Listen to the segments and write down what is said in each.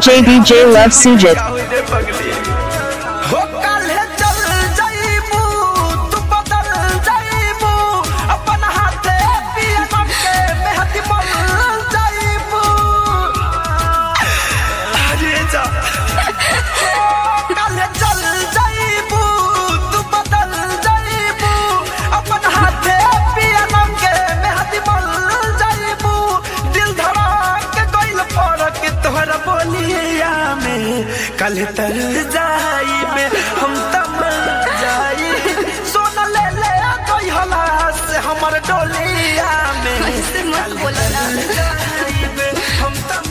DJ Love Sujit। कल तर जाई में हम तम जाई सोना ले ले कोई हला से हमर डोलिया में मत बोलना जाई में हम तम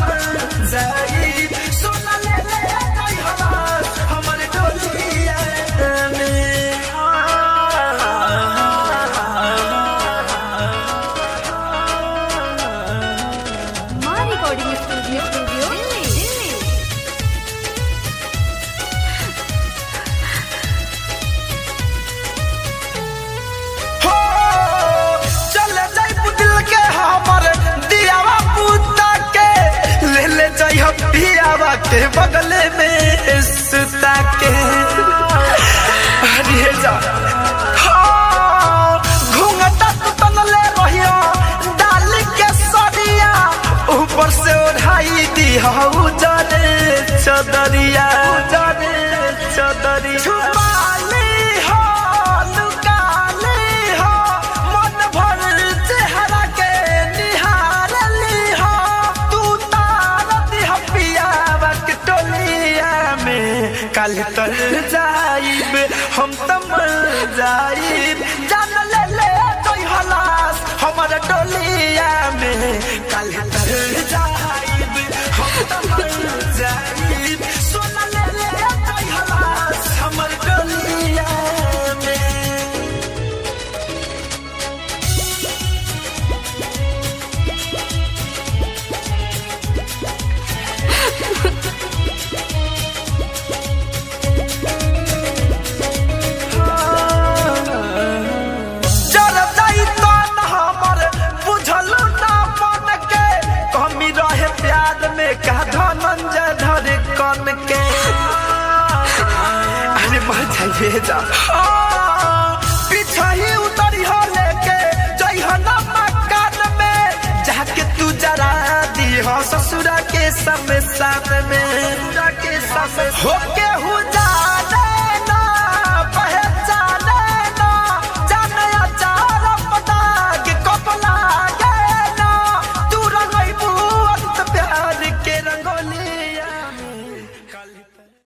जाई सोना ले ले कोई हला हमर डोलिया में मां रिकॉर्डिंग स्टूडियो पियावा के बगल में सुता के अरे जा घूंघटा तन ले रहियो डाल के सरिया ऊपर से ओढ़ाई दी हऊ जाने चदरिया छुपा ली हो लुका ली हो मन भर चेहरा के निहार ली हो तू कल तर जाइब हम तम जाइब जान ले ले कोई हलास हमारा डोलिया में कल तर जाइब हम तम जाइब सोना ले ले कोई हलास हमारा डोलिया में का धनंजय धर कन के अरे मजा ये जा पीछा ही उतरी हो लेके जइहना मकान में जाके तू जरा दी हो ससुरा के शमशान में होके